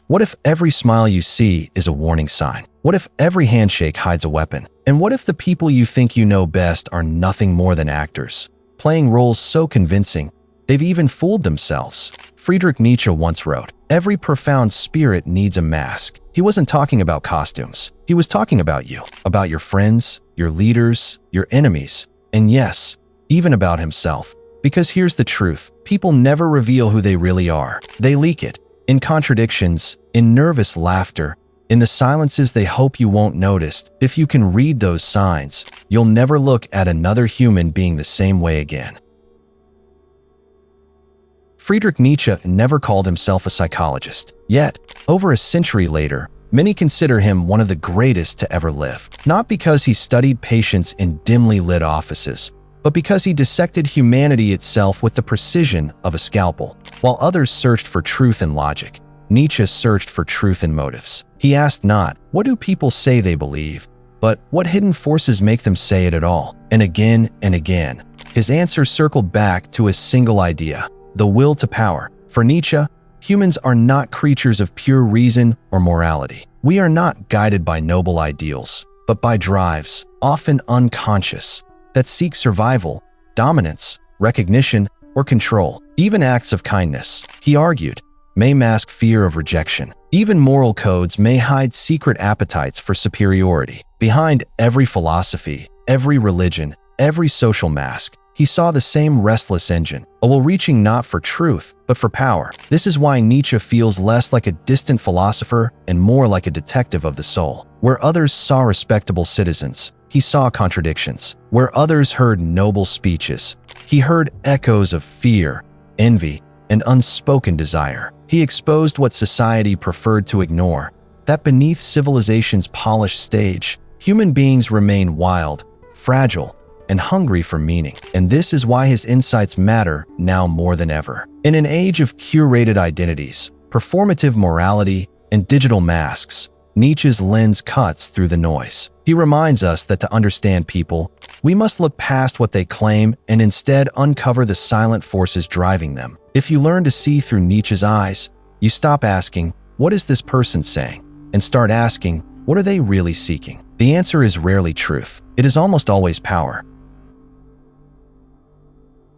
What if every smile you see is a warning sign? What if every handshake hides a weapon? And what if the people you think you know best are nothing more than actors, playing roles so convincing they've even fooled themselves? Friedrich Nietzsche once wrote, "Every profound spirit needs a mask." He wasn't talking about costumes. He was talking about you, about your friends, your leaders, your enemies, and yes, even about himself. Because here's the truth, people never reveal who they really are. They leak it, in contradictions, in nervous laughter, in the silences they hope you won't notice. If you can read those signs, you'll never look at another human being the same way again. Friedrich Nietzsche never called himself a psychologist. Yet, over a century later, many consider him one of the greatest to ever live. Not because he studied patience in dimly lit offices, but because he dissected humanity itself with the precision of a scalpel. While others searched for truth and logic, Nietzsche searched for truth and motives. He asked not, "What do people say they believe?" but "What hidden forces make them say it at all?" And again, his answer circled back to a single idea: the will to power. For Nietzsche, humans are not creatures of pure reason or morality. We are not guided by noble ideals, but by drives, often unconscious, that seek survival, dominance, recognition, or control. Even acts of kindness, he argued, may mask fear of rejection. Even moral codes may hide secret appetites for superiority. Behind every philosophy, every religion, every social mask, he saw the same restless engine, a will reaching not for truth, but for power. This is why Nietzsche feels less like a distant philosopher and more like a detective of the soul. Where others saw respectable citizens, he saw contradictions. Where others heard noble speeches, he heard echoes of fear, envy, and unspoken desire. He exposed what society preferred to ignore, that beneath civilization's polished stage, human beings remain wild, fragile, and hungry for meaning. And this is why his insights matter now more than ever. In an age of curated identities, performative morality, and digital masks, Nietzsche's lens cuts through the noise. He reminds us that to understand people, we must look past what they claim and instead uncover the silent forces driving them. If you learn to see through Nietzsche's eyes, you stop asking, "What is this person saying?" and start asking, "What are they really seeking?" The answer is rarely truth. It is almost always power.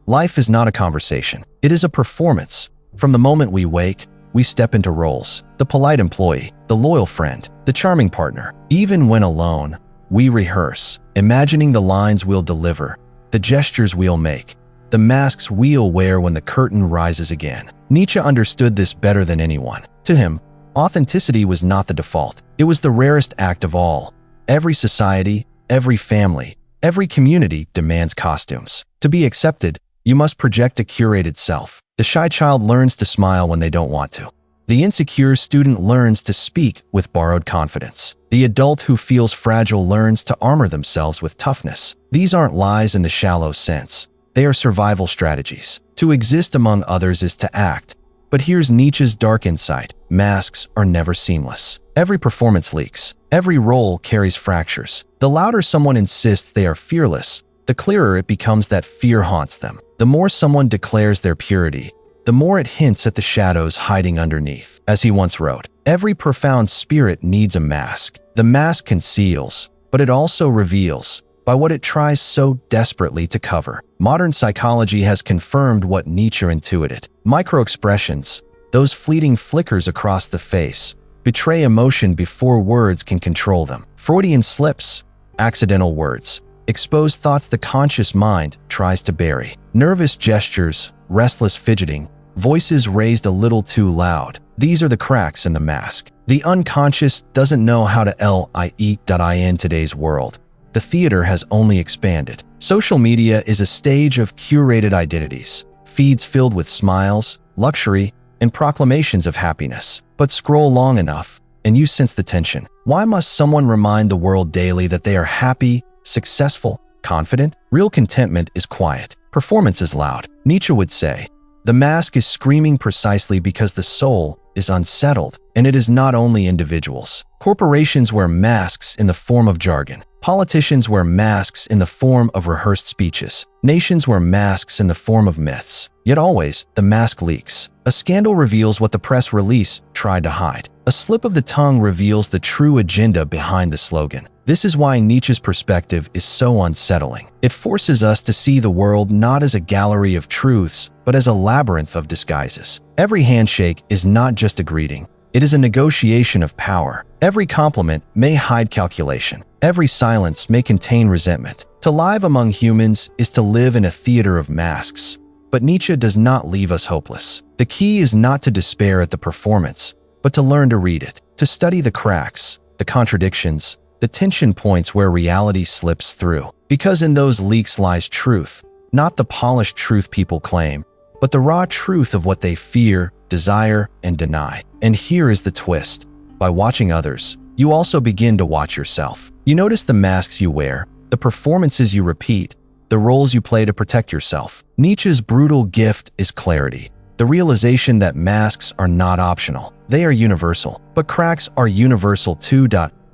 Life is not a conversation. It is a performance. From the moment we wake, we step into roles: the polite employee, the loyal friend, the charming partner. Even when alone, we rehearse, imagining the lines we'll deliver, the gestures we'll make, the masks we'll wear when the curtain rises again. Nietzsche understood this better than anyone. To him, authenticity was not the default. It was the rarest act of all. Every society, every family, every community demands costumes. To be accepted, you must project a curated self. The shy child learns to smile when they don't want to. The insecure student learns to speak with borrowed confidence. The adult who feels fragile learns to armor themselves with toughness. These aren't lies in the shallow sense. They are survival strategies. To exist among others is to act. But here's Nietzsche's dark insight: masks are never seamless. Every performance leaks. Every role carries fractures. The louder someone insists they are fearless, the clearer it becomes that fear haunts them. The more someone declares their purity, the more it hints at the shadows hiding underneath. As he once wrote, "Every profound spirit needs a mask. The mask conceals, but it also reveals, by what it tries so desperately to cover." Modern psychology has confirmed what Nietzsche intuited. Microexpressions, those fleeting flickers across the face, betray emotion before words can control them. Freudian slips, accidental words, expose thoughts the conscious mind tries to bury. Nervous gestures, restless fidgeting, voices raised a little too loud. These are the cracks in the mask. The unconscious doesn't know how to lie in today's world. The theater has only expanded. Social media is a stage of curated identities, feeds filled with smiles, luxury, and proclamations of happiness. But scroll long enough, and you sense the tension. Why must someone remind the world daily that they are happy, successful, confident? Real contentment is quiet. Performance is loud. Nietzsche would say, the mask is screaming precisely because the soul is unsettled, and it is not only individuals. Corporations wear masks in the form of jargon. Politicians wear masks in the form of rehearsed speeches. Nations wear masks in the form of myths. Yet always, the mask leaks. A scandal reveals what the press release tried to hide. A slip of the tongue reveals the true agenda behind the slogan. This is why Nietzsche's perspective is so unsettling. It forces us to see the world not as a gallery of truths, but as a labyrinth of disguises. Every handshake is not just a greeting. It is a negotiation of power. Every compliment may hide calculation. Every silence may contain resentment. To live among humans is to live in a theater of masks. But Nietzsche does not leave us hopeless. The key is not to despair at the performance, but to learn to read it, to study the cracks, the contradictions, the tension points where reality slips through. Because in those leaks lies truth, not the polished truth people claim, but the raw truth of what they fear, desire, and deny. And here is the twist. By watching others, you also begin to watch yourself. You notice the masks you wear, the performances you repeat, the roles you play to protect yourself. Nietzsche's brutal gift is clarity. The realization that masks are not optional. They are universal. But cracks are universal too.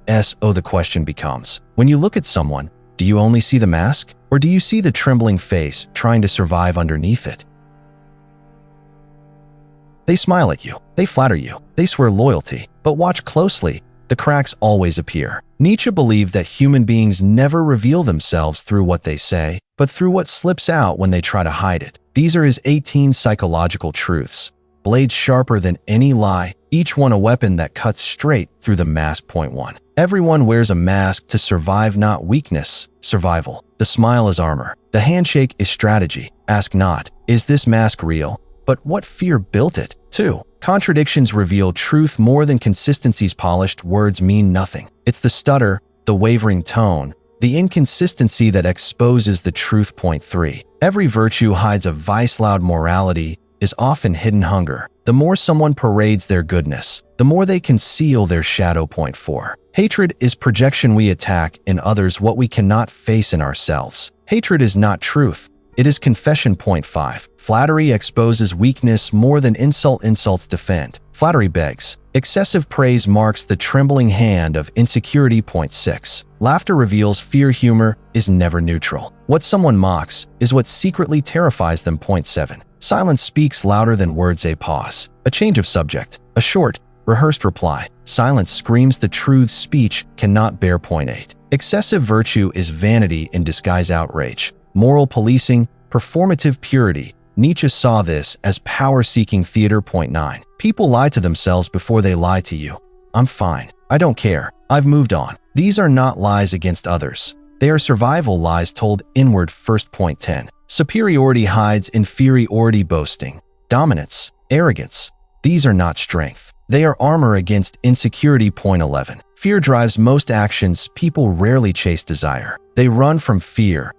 So the question becomes, when you look at someone, do you only see the mask? Or do you see the trembling face trying to survive underneath it? They smile at you. They flatter you. They swear loyalty. But watch closely. The cracks always appear. Nietzsche believed that human beings never reveal themselves through what they say, but through what slips out when they try to hide it. These are his 18 psychological truths. Blades sharper than any lie, each one a weapon that cuts straight through the mask. Point 1. Everyone wears a mask to survive, not weakness, survival. The smile is armor. The handshake is strategy. Ask not, is this mask real? But what fear built it? 2. Contradictions reveal truth more than consistency's polished words mean nothing. It's the stutter, the wavering tone, the inconsistency that exposes the truth. Point 3. Every virtue hides a vice. Loud morality is often hidden hunger. The more someone parades their goodness, the more they conceal their shadow. Point 4. Hatred is projection. We attack in others what we cannot face in ourselves. Hatred is not truth. It is confession. Point 5. Flattery exposes weakness more than insults defend. Flattery begs. Excessive praise marks the trembling hand of insecurity. Point 6. Laughter reveals fear. Humor is never neutral. What someone mocks is what secretly terrifies them. Point 7. Silence speaks louder than words. A pause. A change of subject. A short, rehearsed reply. Silence screams the truth speech cannot bear. Point 8. Excessive virtue is vanity in disguise. Outrage. Moral policing, performative purity. Nietzsche saw this as power-seeking theater. Point 9. People lie to themselves before they lie to you. I'm fine. I don't care. I've moved on. These are not lies against others. They are survival lies told inward. First. Point 10. Superiority hides inferiority. Boasting, dominance, arrogance. These are not strength. They are armor against insecurity. Point 11. Fear drives most actions. People rarely chase desire. They run from fear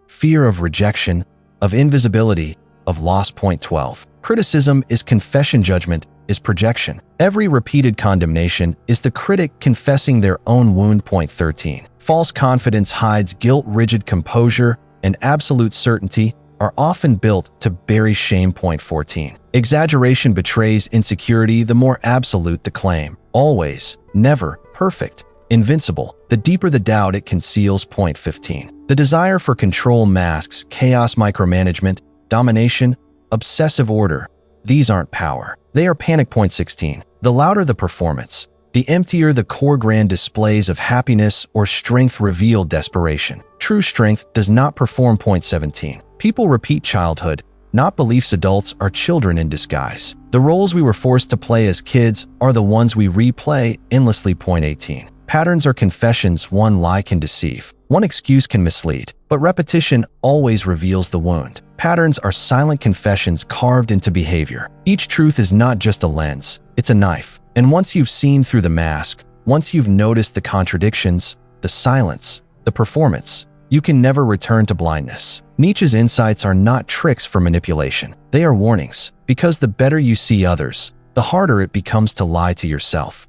of rejection, of invisibility, of loss. Point 12. Criticism is confession. Judgment is projection. Every repeated condemnation is the critic confessing their own wound. Point 13. False confidence hides guilt. Rigid composure and absolute certainty are often built to bury shame. Point 14. Exaggeration betrays insecurity. The more absolute the claim, always, never, perfect, invincible, the deeper the doubt it conceals. Point 15. The desire for control masks chaos. Micromanagement, domination, obsessive order. These aren't power. They are panic. Point 16. The louder the performance, the emptier the core. Grand displays of happiness or strength reveal desperation. True strength does not perform. Point 17. People repeat childhood, not beliefs. Adults are children in disguise. The roles we were forced to play as kids are the ones we replay endlessly. Point 18. Patterns are confessions. One lie can deceive. One excuse can mislead. But repetition always reveals the wound. Patterns are silent confessions carved into behavior. Each truth is not just a lens, it's a knife. And once you've seen through the mask, once you've noticed the contradictions, the silence, the performance, you can never return to blindness. Nietzsche's insights are not tricks for manipulation. They are warnings. Because the better you see others, the harder it becomes to lie to yourself.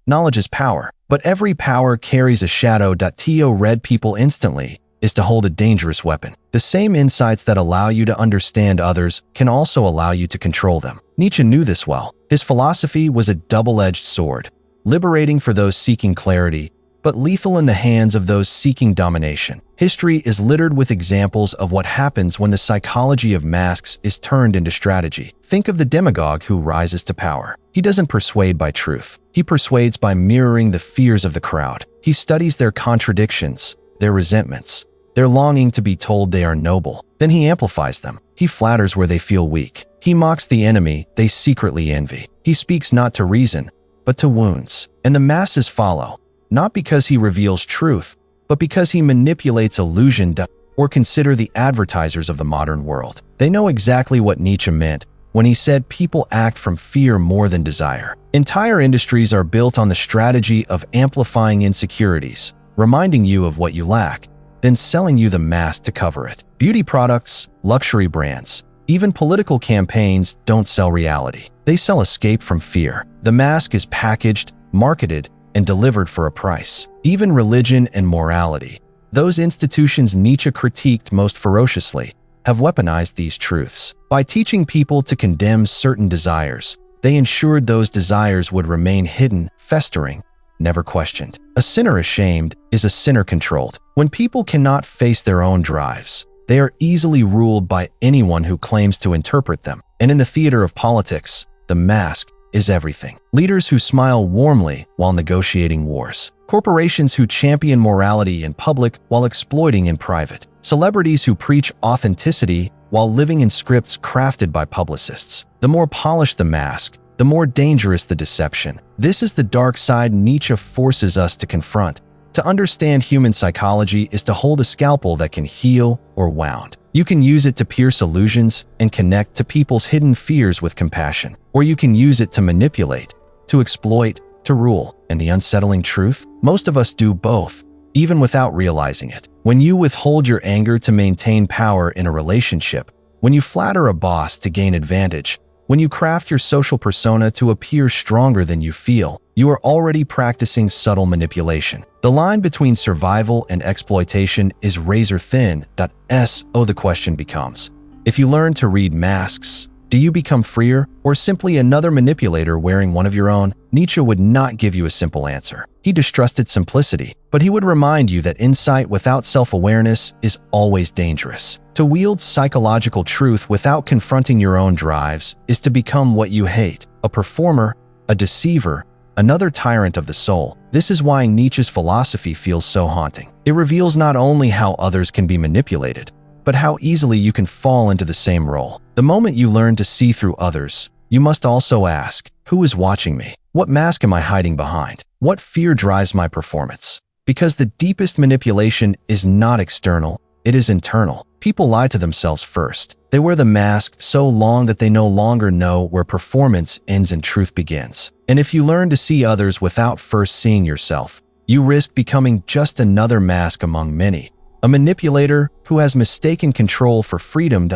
Knowledge is power, but every power carries a shadow. To read people instantly is to hold a dangerous weapon. The same insights that allow you to understand others can also allow you to control them. Nietzsche knew this well. His philosophy was a double-edged sword, liberating for those seeking clarity, but lethal in the hands of those seeking domination. History is littered with examples of what happens when the psychology of masks is turned into strategy. Think of the demagogue who rises to power. He doesn't persuade by truth. He persuades by mirroring the fears of the crowd. He studies their contradictions, their resentments, their longing to be told they are noble. Then he amplifies them. He flatters where they feel weak. He mocks the enemy they secretly envy. He speaks not to reason, but to wounds. And the masses follow, not because he reveals truth, but because he manipulates illusion. Or consider the advertisers of the modern world. They know exactly what Nietzsche meant when he said people act from fear more than desire. Entire industries are built on the strategy of amplifying insecurities, reminding you of what you lack, then selling you the mask to cover it. Beauty products, luxury brands, even political campaigns don't sell reality. They sell escape from fear. The mask is packaged, marketed, and delivered for a price. Even religion and morality, those institutions Nietzsche critiqued most ferociously, have weaponized these truths. By teaching people to condemn certain desires, they ensured those desires would remain hidden, festering, never questioned. A sinner ashamed is a sinner controlled. When people cannot face their own drives, they are easily ruled by anyone who claims to interpret them. And in the theater of politics, the mask is everything. Leaders who smile warmly while negotiating wars. Corporations who champion morality in public while exploiting in private. Celebrities who preach authenticity while living in scripts crafted by publicists. The more polished the mask, the more dangerous the deception. This is the dark side Nietzsche forces us to confront. To understand human psychology is to hold a scalpel that can heal or wound. You can use it to pierce illusions and connect to people's hidden fears with compassion. Or you can use it to manipulate, to exploit, to rule. And the unsettling truth? Most of us do both, even without realizing it. When you withhold your anger to maintain power in a relationship, when you flatter a boss to gain advantage, when you craft your social persona to appear stronger than you feel, you are already practicing subtle manipulation. The line between survival and exploitation is razor thin. The question becomes, if you learn to read masks, do you become freer or simply another manipulator wearing one of your own? Nietzsche would not give you a simple answer. He distrusted simplicity, but he would remind you that insight without self-awareness is always dangerous. To wield psychological truth without confronting your own drives is to become what you hate, a performer, a deceiver, another tyrant of the soul. This is why Nietzsche's philosophy feels so haunting. It reveals not only how others can be manipulated, but how easily you can fall into the same role. The moment you learn to see through others, you must also ask, who is watching me? What mask am I hiding behind? What fear drives my performance? Because the deepest manipulation is not external, it is internal. People lie to themselves first. They wear the mask so long that they no longer know where performance ends and truth begins. And if you learn to see others without first seeing yourself, you risk becoming just another mask among many. A manipulator who has mistaken control for freedom.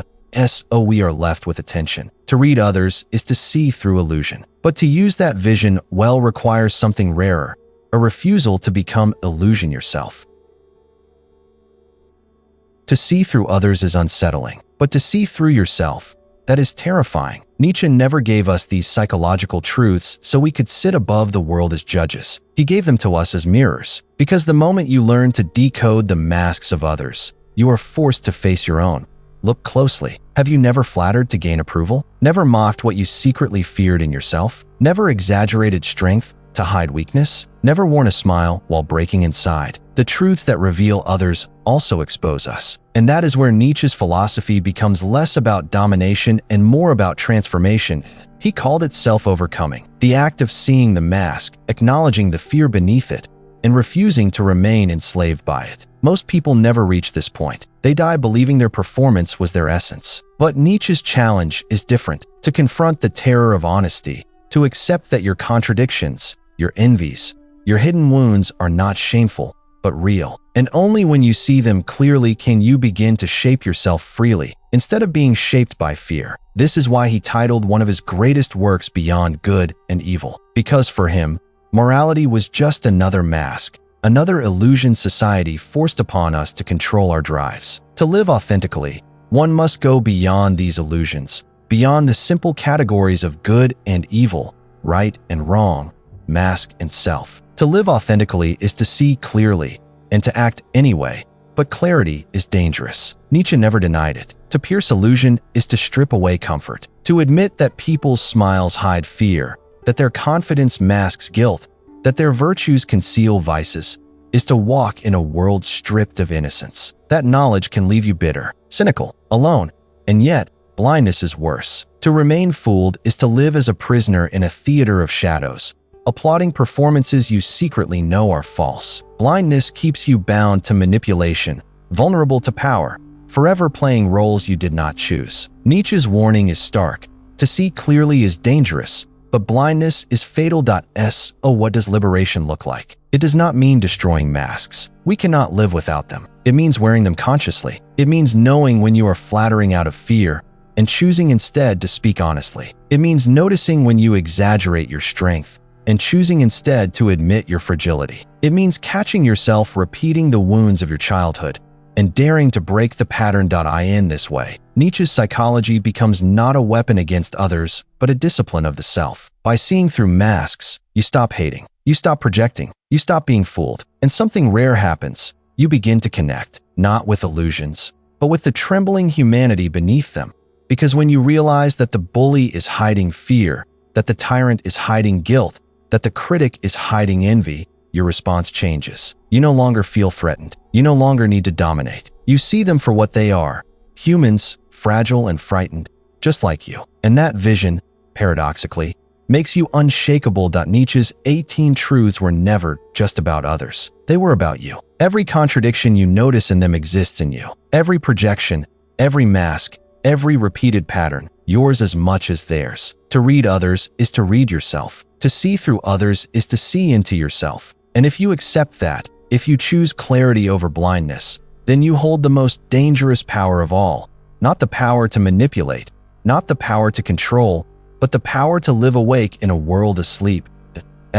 We are left with attention. To read others is to see through illusion. But to use that vision well requires something rarer, a refusal to become illusion yourself. To see through others is unsettling, but to see through yourself, that is terrifying. Nietzsche never gave us these psychological truths so we could sit above the world as judges. He gave them to us as mirrors, because the moment you learn to decode the masks of others, you are forced to face your own. Look closely. Have you never flattered to gain approval? Never mocked what you secretly feared in yourself? Never exaggerated strength to hide weakness? Never worn a smile while breaking inside? The truths that reveal others also expose us. And that is where Nietzsche's philosophy becomes less about domination and more about transformation. He called it self-overcoming, the act of seeing the mask, acknowledging the fear beneath it, and refusing to remain enslaved by it. Most people never reach this point. They die believing their performance was their essence. But Nietzsche's challenge is different: to confront the terror of honesty, to accept that your contradictions, your envies, your hidden wounds are not shameful, but real. And only when you see them clearly can you begin to shape yourself freely, instead of being shaped by fear. This is why he titled one of his greatest works Beyond Good and Evil. Because for him, morality was just another mask, another illusion society forced upon us to control our drives. To live authentically, one must go beyond these illusions, beyond the simple categories of good and evil, right and wrong, mask and self. To live authentically is to see clearly and to act anyway, but clarity is dangerous. Nietzsche never denied it. To pierce illusion is to strip away comfort. To admit that people's smiles hide fear, that their confidence masks guilt, that their virtues conceal vices, is to walk in a world stripped of innocence. That knowledge can leave you bitter, cynical, alone, and yet blindness is worse. To remain fooled is to live as a prisoner in a theater of shadows, applauding performances you secretly know are false. Blindness keeps you bound to manipulation, vulnerable to power, forever playing roles you did not choose. Nietzsche's warning is stark. To see clearly is dangerous, but blindness is fatal. So what does liberation look like? It does not mean destroying masks. We cannot live without them. It means wearing them consciously. It means knowing when you are flattering out of fear and choosing instead to speak honestly. It means noticing when you exaggerate your strength and choosing instead to admit your fragility. It means catching yourself repeating the wounds of your childhood and daring to break the pattern. In this way, Nietzsche's psychology becomes not a weapon against others, but a discipline of the self. By seeing through masks, you stop hating, you stop projecting, you stop being fooled, and something rare happens. You begin to connect, not with illusions, but with the trembling humanity beneath them. Because when you realize that the bully is hiding fear, that the tyrant is hiding guilt, that the critic is hiding envy, your response changes. You no longer feel threatened. You no longer need to dominate. You see them for what they are, humans, fragile and frightened, just like you. And that vision, paradoxically, makes you unshakable. Nietzsche's 18 truths were never just about others. They were about you. Every contradiction you notice in them exists in you. Every projection, every mask, every repeated pattern, yours as much as theirs. To read others is to read yourself. To see through others is to see into yourself. And if you accept that, if you choose clarity over blindness, then you hold the most dangerous power of all. Not the power to manipulate, not the power to control, but the power to live awake in a world asleep.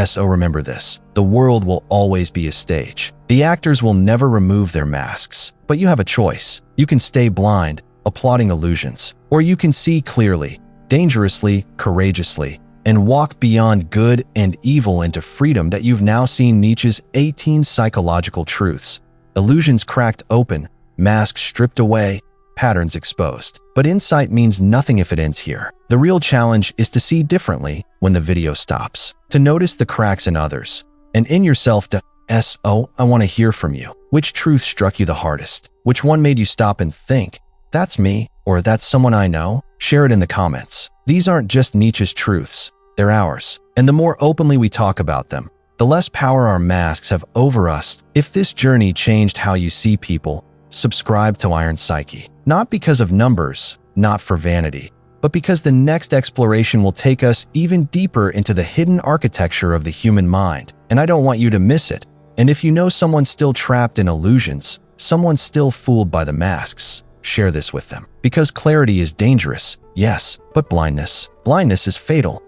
So remember this, the world will always be a stage. The actors will never remove their masks, but you have a choice. You can stay blind, applauding illusions, or you can see clearly, dangerously, courageously, and walk beyond good and evil into freedom. You've now seen Nietzsche's 18 psychological truths. Illusions cracked open, masks stripped away, patterns exposed. But insight means nothing if it ends here. The real challenge is to see differently when the video stops, to notice the cracks in others, and in yourself. I want to hear from you. Which truth struck you the hardest? Which one made you stop and think, that's me, or that's someone I know? Share it in the comments. These aren't just Nietzsche's truths, they're ours. And the more openly we talk about them, the less power our masks have over us. If this journey changed how you see people, subscribe to Iron Psyche. Not because of numbers, not for vanity, but because the next exploration will take us even deeper into the hidden architecture of the human mind. And I don't want you to miss it. And if you know someone still trapped in illusions, someone still fooled by the masks, share this with them. Because clarity is dangerous, yes, but blindness is fatal.